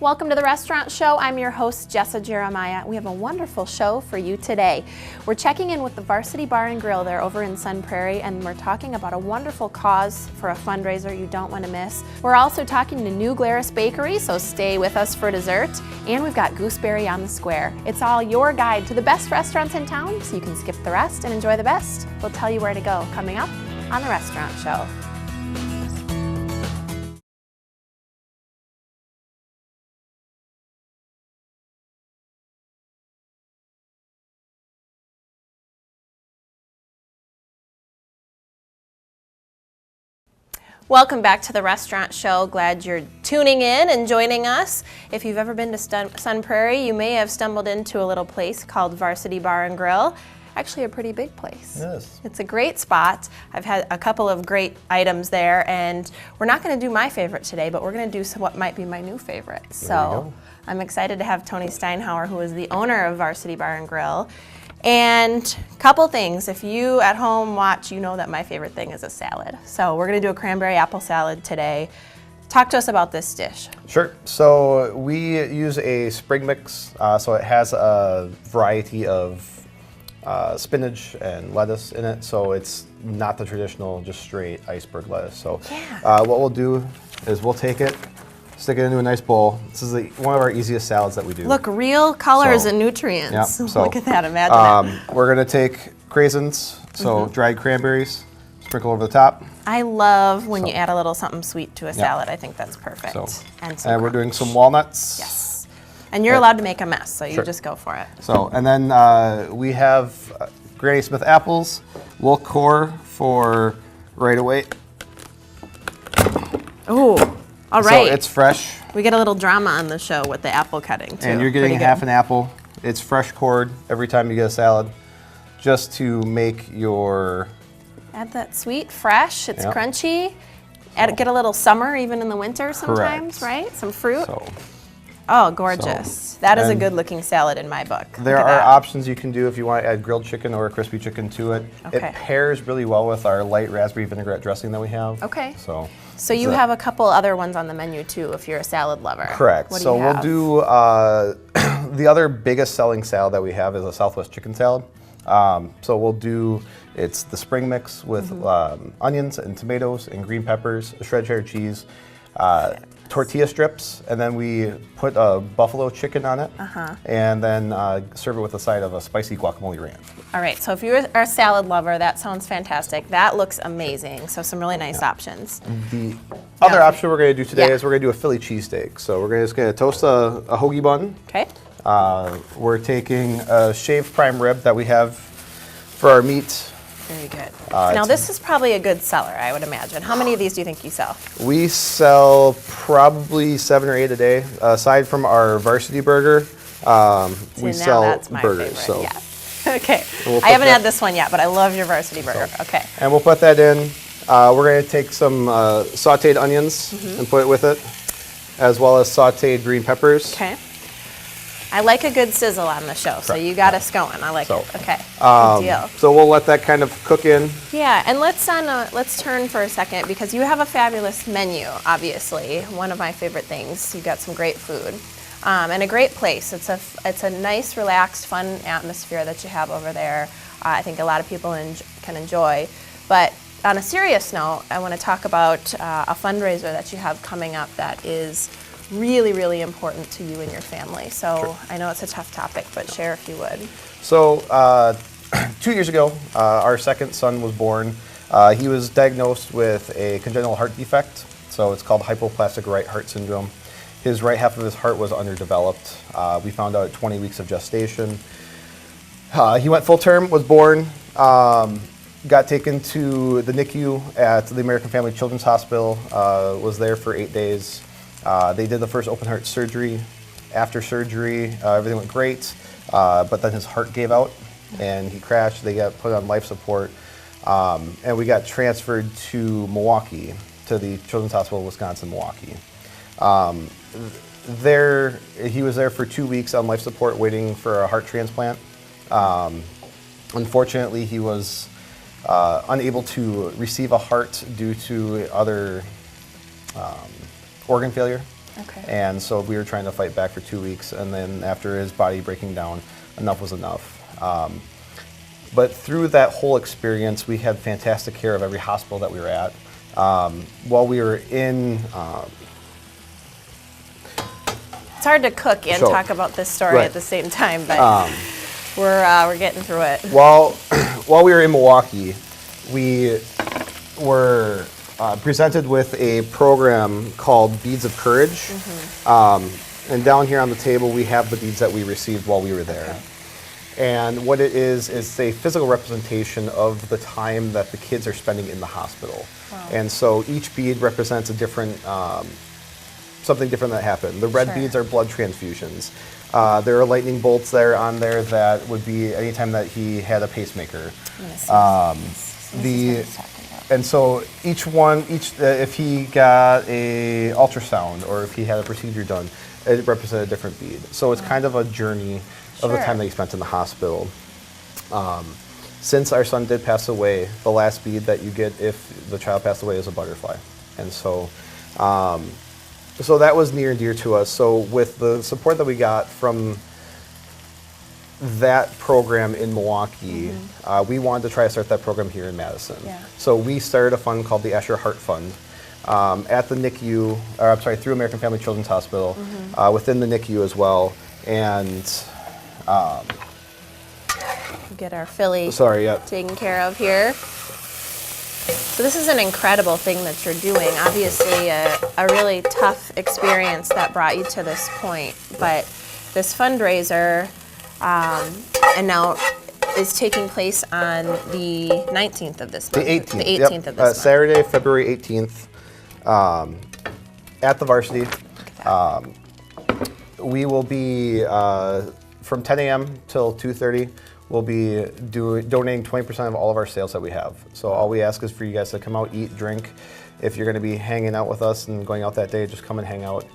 Welcome to the Restaurant Show. I'm your host, Jessa Jeremiah. We have a wonderful show for you today. We're checking in with the Varsity Bar and Grill. They're over in Sun Prairie, and we're talking about a wonderful cause for a fundraiser you don't want to miss. We're also talking to New Glarus Bakery, so stay with us for dessert. And we've got Gooseberry on the Square. It's all your guide to the best restaurants in town, so you can skip the rest and enjoy the best. We'll tell you where to go coming up on the Restaurant Show. Welcome back to the Restaurant Show. Glad you're tuning in and joining us. If you've ever been to Sun Prairie, you may have stumbled into a little place called Varsity Bar and Grill. Actually a pretty big place. Yes. It's a great spot. I've had a couple of great items there, and we're not going to do my favorite today, but we're going to do what might be my new favorite. So I'm excited to have Tony Steinhauer, who is the owner of Varsity Bar and Grill. And a couple things, if you at home watch, you know that my favorite thing is a salad. So we're gonna do a cranberry apple salad today. Talk to us about this dish. Sure, so we use a spring mix, so it has a variety of spinach and lettuce in it, so it's not the traditional just straight iceberg lettuce. So what we'll do is we'll take it, stick it into a nice bowl. This is one of our easiest salads that we do. Look, real colors and nutrients. Yep, so, look at that, imagine it. We're gonna take craisins, so dried cranberries, sprinkle over the top. I love when you add a little something sweet to a salad. I think that's perfect. And we're doing some walnuts. Yes. And you're allowed to make a mess, so you just go for it. So, and then we have Granny Smith apples. We'll core for right away. Oh. All right. So it's fresh. We get a little drama on the show with the apple cutting too. And you're getting half an apple. It's fresh cored every time you get a salad, just to make your... Add that sweet, fresh, it's crunchy. Get a little summer even in the winter sometimes, right? Some fruit. Oh, gorgeous. That is a good looking salad in my book. There are options you can do if you want to add grilled chicken or crispy chicken to it. Okay. It pairs really well with our light raspberry vinaigrette dressing that we have. Okay. So you have a couple other ones on the menu too if you're a salad lover. Correct. What do so you have? We'll do, the other biggest selling salad that we have is a Southwest chicken salad. So we'll do, it's the spring mix with onions and tomatoes and green peppers, shredded cheddar cheese, tortilla strips, and then we put a buffalo chicken on it, and then serve it with a side of a spicy guacamole ranch. All right, so if you're a salad lover, that sounds fantastic. That looks amazing. So some really nice options. The other option we're going to do today is we're going to do a Philly cheesesteak. So we're just going to toast a hoagie bun. Okay. We're taking a shaved prime rib that we have for our meat. Very good. Now this is probably a good seller, I would imagine. How many of these do you think you sell? We sell probably 7 or 8 a day. Aside from our varsity burger, we sell burgers. So. Yeah. Okay. I haven't had this one yet, but I love your varsity burger. Okay. And we'll put that in. We're going to take some sauteed onions and put it with it, as well as sauteed green peppers. Okay. I like a good sizzle on the show, so you got us going. I like it. Okay. Good deal. So we'll let that kind of cook in. Yeah, and let's turn for a second because you have a fabulous menu. Obviously, one of my favorite things. You got some great food. And a great place. It's a nice, relaxed, fun atmosphere that you have over there. I think a lot of people can enjoy. But on a serious note, I want to talk about a fundraiser that you have coming up that is really, really important to you and your family. So I know it's a tough topic, but share if you would. So 2 years ago, our second son was born. He was diagnosed with a congenital heart defect. So it's called hypoplastic right heart syndrome. His right half of his heart was underdeveloped. We found out at 20 weeks of gestation. He went full term, was born, got taken to the NICU at the American Family Children's Hospital, was there for 8 days. They did the first open heart surgery. After surgery, everything went great, but then his heart gave out and he crashed. They got put on life support, and we got transferred to Milwaukee, to the Children's Hospital of Wisconsin, Milwaukee. He was there for 2 weeks on life support waiting for a heart transplant. Unfortunately, he was unable to receive a heart due to other organ failure. Okay. And so we were trying to fight back for 2 weeks, and then after his body breaking down, enough was enough. But through that whole experience, we had fantastic care of every hospital that we were at. While we were in... it's hard to cook and talk about this story Right. at the same time, but we're getting through it. While we were in Milwaukee, we were presented with a program called Beads of Courage. And down here on the table, we have the beads that we received while we were there. Okay. And what it is a physical representation of the time that the kids are spending in the hospital. Wow. And so each bead represents a different, something different that happened. The red Sure. beads are blood transfusions. There are lightning bolts there on there that would be anytime that he had a pacemaker. And so each one, if he got a ultrasound or if he had a procedure done, it represented a different bead. So it's kind of a journey of the time that he spent in the hospital. Since our son did pass away, the last bead that you get if the child passed away is a butterfly. And so, so that was near and dear to us. So with the support that we got from that program in Milwaukee, we wanted to try to start that program here in Madison. Yeah. So we started a fund called the Asher Heart Fund at the NICU, through American Family Children's Hospital, within the NICU as well. And Get our filly taken care of here. So this is an incredible thing that you're doing. Obviously a really tough experience that brought you to this point, but this fundraiser and now is taking place on the 19th of this month. The 18th. The 18th of this month. Saturday, February 18th, at the Varsity. We will be, from 10 a.m. till 2:30, we'll be donating 20% of all of our sales that we have. So all we ask is for you guys to come out, eat, drink. If you're going to be hanging out with us and going out that day, just come and hang out.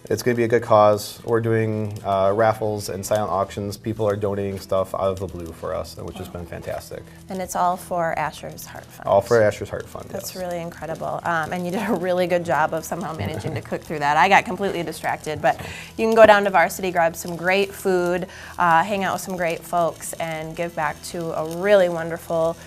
It's going to be a good cause. We're doing raffles and silent auctions. People are donating stuff out of the blue for us, which has been fantastic. And it's all for Asher's Heart Fund. All for Asher's Heart Fund, That's yes. really incredible. And you did a really good job of somehow managing to cook through that. I got completely distracted, but you can go down to Varsity, grab some great food, hang out with some great folks, and give back to a really wonderful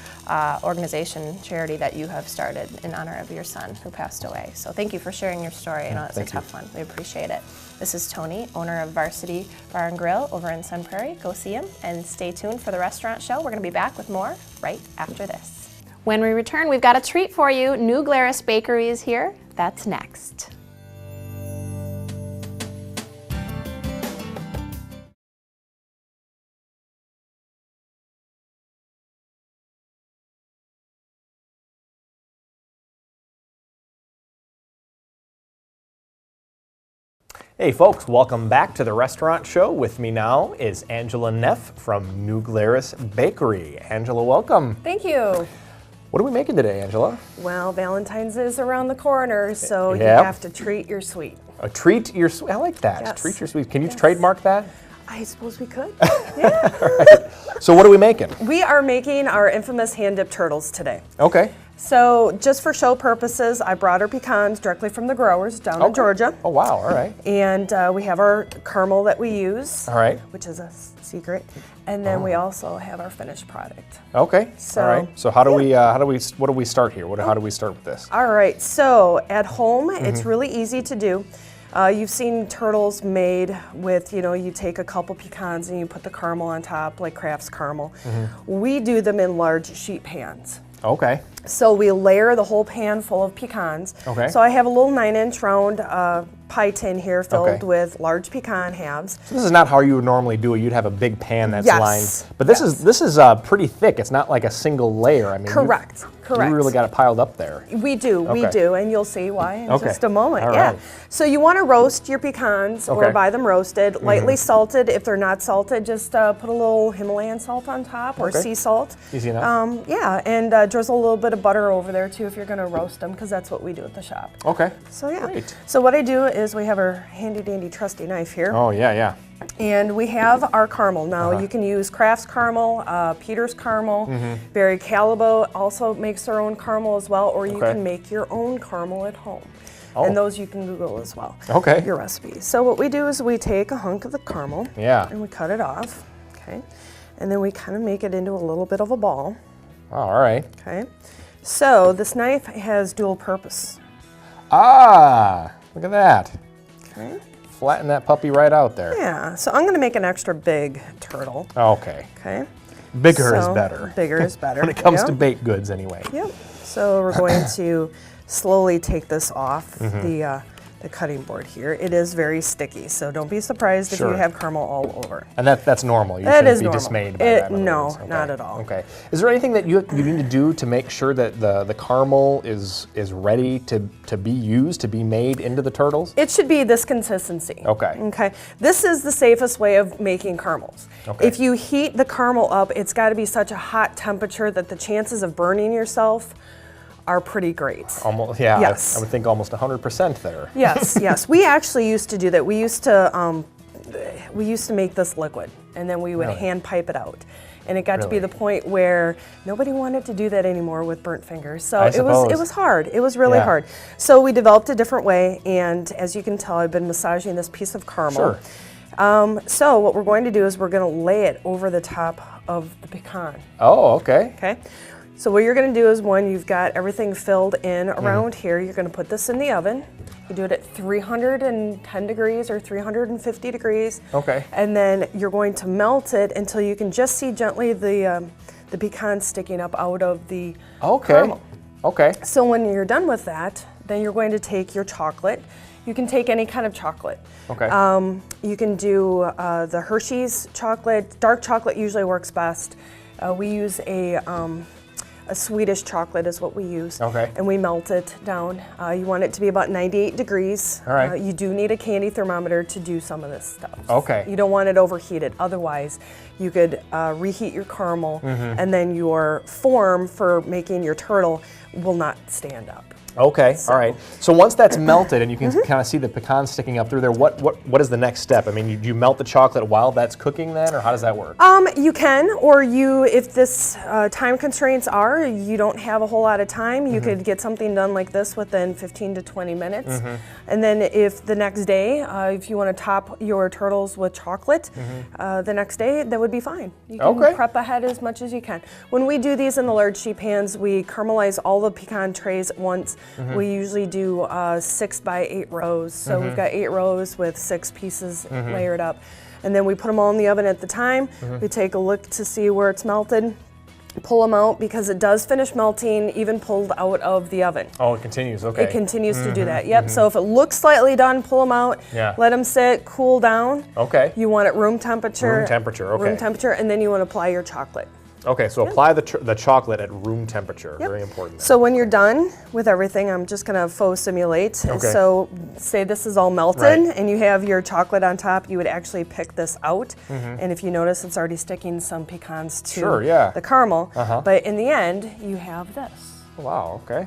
organization, charity that you have started in honor of your son who passed away. So thank you for sharing your story. I know it's a tough one. We appreciate it. This is Tony, owner of Varsity Bar and Grill over in Sun Prairie. Go see him and stay tuned for the restaurant show. We're going to be back with more right after this. When we return, we've got a treat for you. New Glarus Bakery is here. That's next. Hey folks, welcome back to the restaurant show. With me now is Angela Neff from New Glarus Bakery. Angela, welcome. Thank you. What are we making today, Angela? Well, Valentine's is around the corner, so you Yep. have to treat your sweet. A treat your sweet. I like that. Yes. Treat your sweet. Can you trademark that? I suppose we could. So what are we making? We are making our infamous hand-dipped turtles today. Okay. So just for show purposes, I brought our pecans directly from the growers down in Georgia. Oh wow, all right. And we have our caramel that we use, All right. which is a secret. And then we also have our finished product. Okay. So, all right. So what do we start here? How do we start with this? All right, so at home, it's really easy to do. You've seen turtles made with, you take a couple pecans and you put the caramel on top, like Kraft's caramel. We do them in large sheet pans. Okay. So we layer the whole pan full of pecans. Okay. So I have a little 9-inch round pie tin here filled Okay. with large pecan halves. So this is not how you would normally do it. You'd have a big pan that's Yes. lined. But this is pretty thick. It's not like a single layer. I mean, Correct. You really got it piled up there. We do, Okay. and you'll see why in Okay. just a moment. All Yeah. right. So you want to roast your pecans or Okay. buy them roasted, lightly salted. If they're not salted, just put a little Himalayan salt on top or Okay. sea salt. Easy enough. Yeah, and drizzle a little bit of butter over there too if you're going to roast them, because that's what we do at the shop. Okay. So yeah. Great. So what I do is we have our handy dandy trusty knife here. Oh yeah, yeah. And we have our caramel. Now you can use Kraft's caramel, Peter's caramel, Barry Callebaut also makes their own caramel as well, or you Okay. can make your own caramel at home. And those you can Google as well. Okay. Your recipes. So what we do is we take a hunk of the caramel. Yeah. And we cut it off. Okay. And then we kind of make it into a little bit of a ball. Oh, all right. Okay. So this knife has dual purpose. Ah, look at that. Okay. Flatten that puppy right out there. Yeah. So I'm going to make an extra big turtle. Okay. Okay. Bigger is So, better. Bigger is better. When it comes Yep. to baked goods, anyway. Yep. So we're going to slowly take this off the cutting board here. It is very sticky, so don't be surprised if Sure. you have caramel all over. And that's normal. You That shouldn't is be normal. dismayed by that. in other No, words. Okay. not at all. Okay. Is there anything that you need to do to make sure that the caramel is ready to be used, to be made into the turtles? It should be this consistency. Okay. Okay. This is the safest way of making caramels. Okay. If you heat the caramel up, it's got to be such a hot temperature that the chances of burning yourself are pretty great. Almost, yeah. Yes. I would think almost 100% there. Yes, yes. We actually used to do that. We used to make this liquid, and then we would Really? hand pipe it out. And it got to be Really? the point where nobody wanted to do that anymore with burnt fingers. So I it suppose. was hard. It was really Yeah. hard. So we developed a different way, and as you can tell, I've been massaging this piece of caramel. Sure. So what we're going to do is we're going to lay it over the top of the pecan. Oh, okay. Okay. So what you're going to do is when you've got everything filled in around here, you're going to put this in the oven. You do it at 310 degrees or 350 degrees. Okay. And then you're going to melt it until you can just see gently the pecan sticking up out of the Okay. caramel. Okay. So when you're done with that, then you're going to take your chocolate. You can take any kind of chocolate. Okay. You can do the Hershey's chocolate. Dark chocolate usually works best. We use a Swedish chocolate is what we use. Okay. And we melt it down. You want it to be about 98 degrees. All right. You do need a candy thermometer to do some of this stuff. Okay. You don't want it overheated. Otherwise, you could reheat your caramel, and then your form for making your turtle will not stand up. Okay, all right. So once that's melted and you can kind of see the pecan sticking up through there, what is the next step? I mean, you melt the chocolate while that's cooking then, or how does that work? You can, or if this time constraints are, you don't have a whole lot of time, you could get something done like this within 15 to 20 minutes. And then if the next day, if you want to top your turtles with chocolate, the next day, that would be fine. You can Okay. prep ahead as much as you can. When we do these in the large sheet pans, we caramelize all the pecan trays at once. We usually do 6 by 8 rows. So we've got 8 rows with 6 pieces layered up. And then we put them all in the oven at the time. We take a look to see where it's melted, pull them out because it does finish melting even pulled out of the oven. Oh, it continues, okay. It continues to do that. Yep. So if it looks slightly done, pull them out. Yeah. Let them sit, cool down. Okay. You want it room temperature. Room temperature, okay. Room temperature, and then you want to apply your chocolate. Okay, so apply the chocolate at room temperature. Yep. Very important. So when you're done with everything, I'm just going to faux simulate. Okay. So say this is all melted Right. and you have your chocolate on top, you would actually pick this out. And if you notice, it's already sticking some pecans to Sure, yeah. the caramel. Uh-huh. But in the end, you have this. Wow, okay.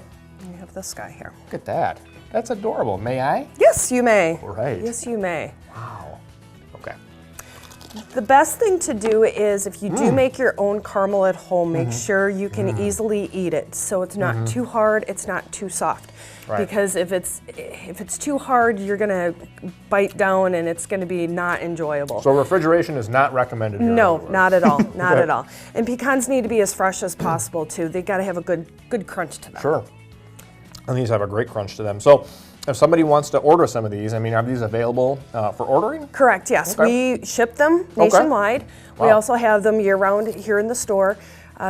You have this guy here. Look at that. That's adorable. May I? Yes, you may. Right. Yes, you may. Wow. Okay. The best thing to do is if you do make your own caramel at home, make sure you can easily eat it. So it's not too hard, it's not too soft. Right. Because if it's too hard, you're gonna bite down and it's gonna be not enjoyable. So refrigeration is not recommended here. in No, other words. not at all, not at all. And pecans need to be as fresh as possible too. They gotta have a good crunch to them. Sure. And these have a great crunch to them. So if somebody wants to order some of these, I mean, are these available for ordering? Correct, yes. Okay. We ship them nationwide. We Wow. also have them year-round here in the store.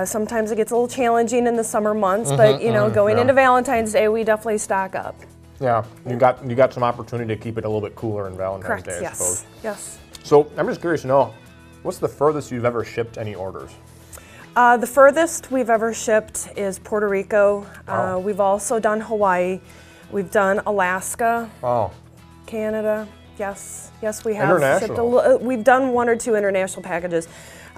Sometimes it gets a little challenging in the summer months, but going yeah. into Valentine's Day, we definitely stock up. Yeah, you got some opportunity to keep it a little bit cooler in Valentine's Correct, Day, I yes. suppose. Yes. So I'm just curious to know, what's the furthest you've ever shipped any orders? The furthest we've ever shipped is Puerto Rico. Wow. We've also done Hawaii. We've done Alaska, Oh, Canada. Yes, we have International. we've done 1 or 2 international packages.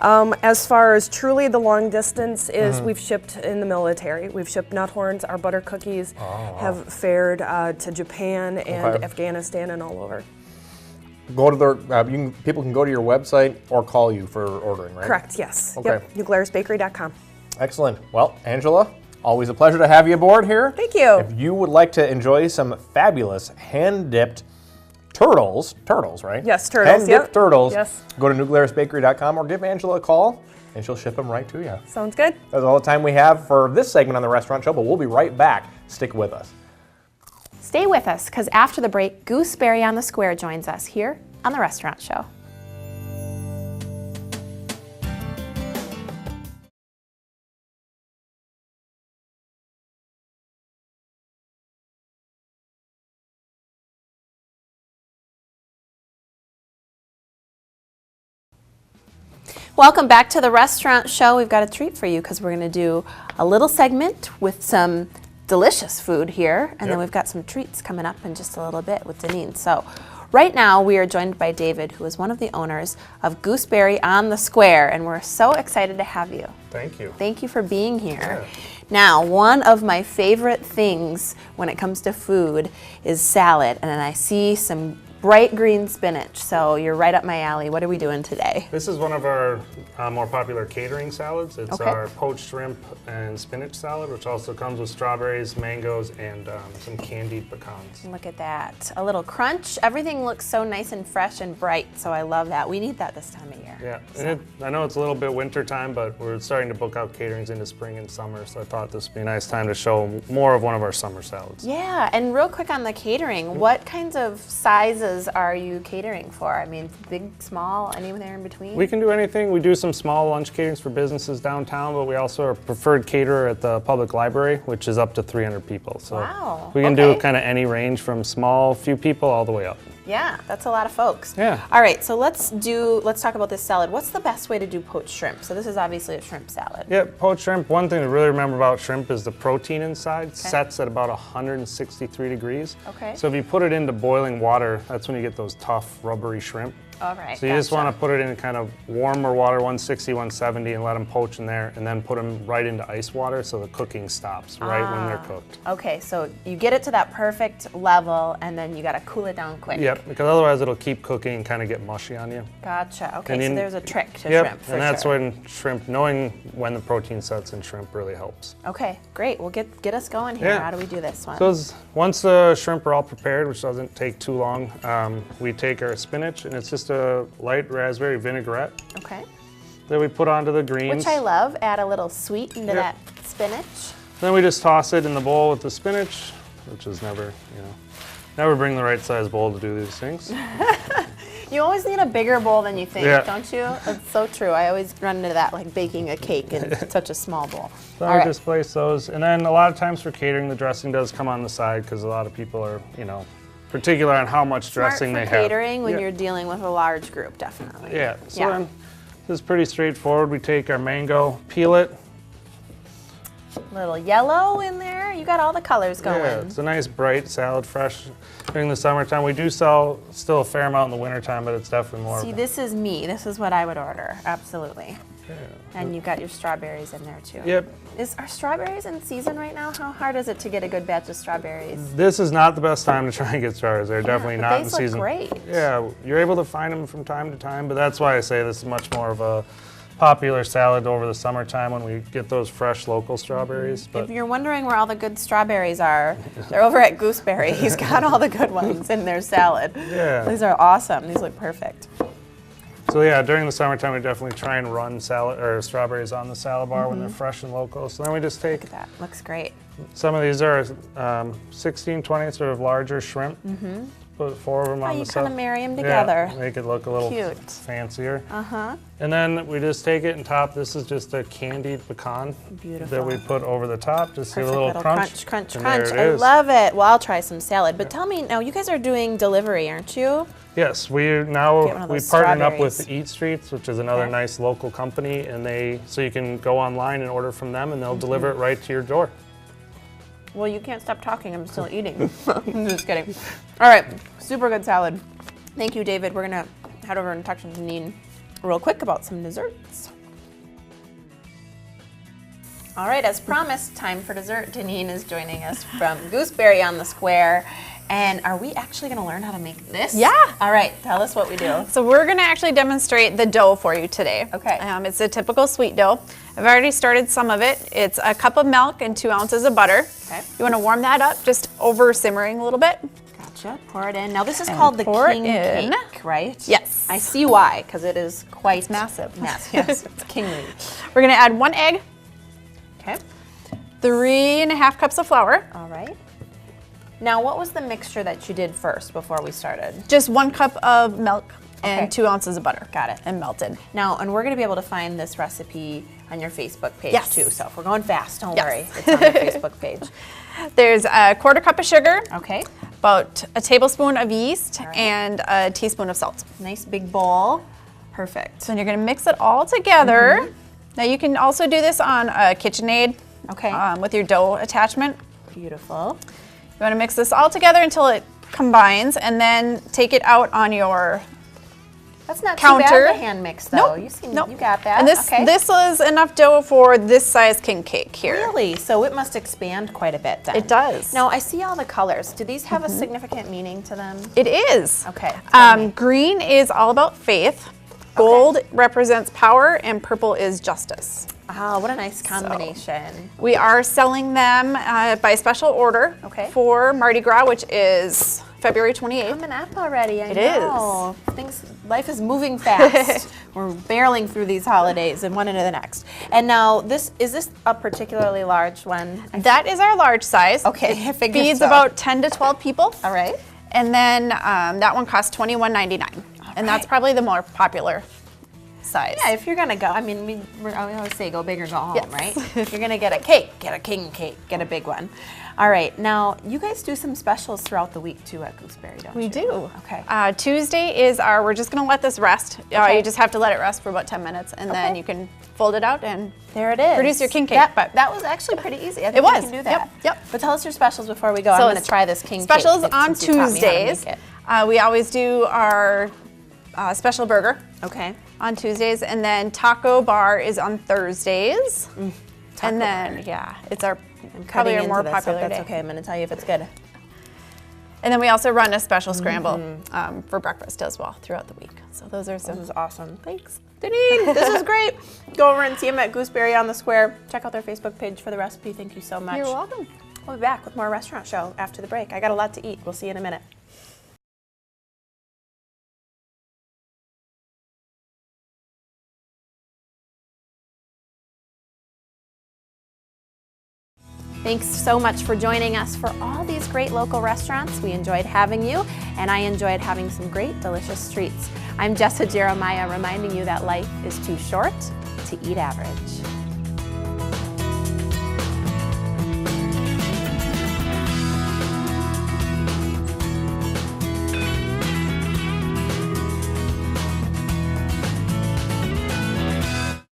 As far as truly the long distance is, we've shipped in the military. We've shipped nut horns. Our butter cookies have fared to Japan and Okay. Afghanistan and all over. go to their, people can go to your website or call you for ordering, right? Correct, yes. Okay. Yep, newglairsbakery.com. Excellent. Well, Angela, Always a pleasure to have you aboard here. Thank you. If you would like to enjoy some fabulous hand-dipped turtles, right? Yes, turtles, Hand-dipped yep. turtles. Yes. Go to newglarusbakery.com or give Angela a call, and she'll ship them right to you. Sounds good. That's all the time we have for this segment on the Restaurant Show, but we'll be right back. Stick with us. Stay with us, because after the break, Gooseberry on the Square joins us here on the Restaurant Show. Welcome back to the Restaurant Show. We've got a treat for you because we're going to do a little segment with some delicious food here, and then we've got some treats coming up in just a little bit with Deneen. So right now we are joined by David, who is one of the owners of Gooseberry on the Square, and we're so excited to have you. Thank you. Thank you for being here. Now, one of my favorite things when it comes to food is salad, and then I see some bright green spinach, so you're right up my alley. What are we doing today? This is one of our more popular catering salads. It's Okay. our poached shrimp and spinach salad, which also comes with strawberries, mangoes, and some candied pecans. Look at that. A little crunch. Everything looks so nice and fresh and bright, so I love that. We need that this time of year. Yeah, and I know it's a little bit winter time, but we're starting to book out caterings into spring and summer, so I thought this would be a nice time to show more of one of our summer salads. Yeah, and real quick on the catering, what kinds of sizes are you catering for? I mean, big, small, anywhere in between? We can do anything. We do some small lunch caterings for businesses downtown, but we also are a preferred caterer at the public library, which is up to 300 people. So Wow, we can do okay. kind of any range from small, few people, all the way up. Yeah, that's a lot of folks. Yeah. All right, so let's talk about this salad. What's the best way to do poached shrimp? So this is obviously a shrimp salad. Yeah, poached shrimp. One thing to really remember about shrimp is the protein inside sets at about 163 degrees. Okay. So if you put it into boiling water, that's when you get those tough, rubbery shrimp. All right, So you just gotcha. want to put it in kind of warmer water, 160, 170, and let them poach in there, and then put them right into ice water so the cooking stops right when they're cooked. Okay, so you get it to that perfect level, and then you got to cool it down quick. Yep, because otherwise it'll keep cooking and kind of get mushy on you. Gotcha. Okay, And so then- there's a trick to Yep, shrimp for and that's sure. when shrimp, knowing when the protein sets in shrimp really helps. Okay, great. Well, get us going here. Yeah. How do we do this one? So once the shrimp are all prepared, which doesn't take too long, we take our spinach, and it's just a light raspberry vinaigrette Okay. that we put onto the greens. Which I love. Add a little sweet into Yep. that spinach. Then we just toss it in the bowl with the spinach, which is never bring the right size bowl to do these things. You always need a bigger bowl than you think, Yeah. don't you? That's so true. I always run into that, like baking a cake in such a small bowl. So All I right. just place those, and then a lot of times for catering, the dressing does come on the side because a lot of people are, particular on how much Smart dressing for they have. catering when Yeah. you're dealing with a large group, definitely. Yeah, so Yeah. then this is pretty straightforward. We take our mango, peel it. Little yellow in there. You got all the colors going. Yeah, it's a nice bright salad, fresh during the summertime. We do sell still a fair amount in the wintertime, but it's definitely more. See, this is me. This is what I would order. Absolutely. And you got your strawberries in there too. Yep. Are strawberries in season right now? How hard is it to get a good batch of strawberries? This is not the best time to try and get strawberries. They're definitely but not these in look season. great. Yeah, you're able to find them from time to time, but that's why I say this is much more of a popular salad over the summertime when we get those fresh local strawberries. But If you're wondering where all the good strawberries are, they're over at Gooseberry. He's got all the good ones in their salad. Yeah. These are awesome. These look perfect. so yeah, during the summertime we definitely try and run salad or strawberries on the salad bar when they're fresh and local. So then we just take Look at that. Looks great. some of these are 16, 20 sort of larger shrimp. Put 4 of them on you the kinda side. marry 'em together. Yeah, make it look a little Cute. fancier. Uh-huh. And then we just take it and top. This is just a candied pecan Beautiful. that we put over the top. Just give Perfect a little little crunch. crunch. and there it I is. love it. Well, I'll try some salad. But tell me now, you guys are doing delivery, aren't you? Yes, we Get one now of we those partnered up with strawberries. Eat Streets, which is another Okay. nice local company, and so you can go online and order from them, and they'll deliver Mm-hmm. it right to your door. Well, you can't stop talking. I'm still eating. I'm just kidding. All right, super good salad. Thank you, David. We're gonna head over and talk to Janine real quick about some desserts. All right, as promised, time for dessert. Janine is joining us from Gooseberry on the Square. And are we actually going to learn how to make this? Yeah. All right, tell us what we do. So we're gonna actually demonstrate the dough for you today. Okay. It's a typical sweet dough. I've already started some of it. It's a cup of milk and 2 ounces of butter. Okay. You wanna warm that up, just over simmering a little bit. Gotcha. Pour it in. Now this is called the pour it king in. cake, right? Yes. I see why, because it is quite massive. Massive. Yes, it's kingly. We're gonna add 1 egg, Okay. 3.5 cups of flour, All right. Now, what was the mixture that you did first before we started? just 1 cup of milk, Okay. and 2 ounces of butter. Got it. And melted. Now, and we're going to be able to find this recipe on your Facebook page Yes. too. So if we're going fast, don't Yes. worry. It's on your Facebook page. There's a 1/4 cup of sugar, Okay. about a tablespoon of yeast, right. and a teaspoon of salt. Nice big bowl. Perfect. So then you're gonna mix it all together. Mm-hmm. Now you can also do this on a KitchenAid Okay. with your dough attachment. Beautiful. You wanna mix this all together until it combines, and then take it out on your That's not counter. too bad to hand mix though. Nope. You got that. And this okay. this is enough dough for this size king cake here. Really? So it must expand quite a bit then. It does. Now I see all the colors. Do these have a significant meaning to them? It is. Okay. tell me. Green is all about faith. Gold represents power, and purple is justice. Ah, what a nice combination. We are selling them by special order Okay. for Mardi Gras, which is February 28th. Coming up already. I It know. Life is moving fast. We're barreling through these holidays and one into the next. And now, is this a particularly large one? That is our large size. Okay, I It figured feeds so. about 10 to 12 people. All right. And then that one costs $21.99. And that's right. probably the more popular size. Yeah, if you're gonna go, I mean, we always say go big or go home, Yes. right? If you're gonna get a cake, get a king cake, get a big one. All right, now you guys do some specials throughout the week too at Gooseberry, don't you? We do. Okay. Tuesday is we're just gonna let this rest. Okay. You just have to let it rest for about 10 minutes, and then Okay. you can fold it out and There it is. produce your king cake. That was actually pretty easy. I think It was. we can do that. Yep. But tell us your specials before we go. I'm So gonna try this king specials cake. on since you taught me how to Tuesdays. make We always do our special burger it. Okay. on Tuesdays, and then taco bar is on Thursdays. And then it's our I'm probably cutting our more into this, so popular that's day. okay. I'm gonna tell you if it's good. And then we also run a special scramble for breakfast as well throughout the week. So those are some. This is awesome. Thanks. Denise, this is great. Go over and see them at Gooseberry on the Square. Check out their Facebook page for the recipe. Thank you so much. You're welcome. We'll be back with more Restaurant Show after the break. I got a lot to eat. We'll see you in a minute. Thanks so much for joining us for all these great local restaurants. We enjoyed having you, and I enjoyed having some great, delicious treats. I'm Jessa Jeremiah, reminding you that life is too short to eat average.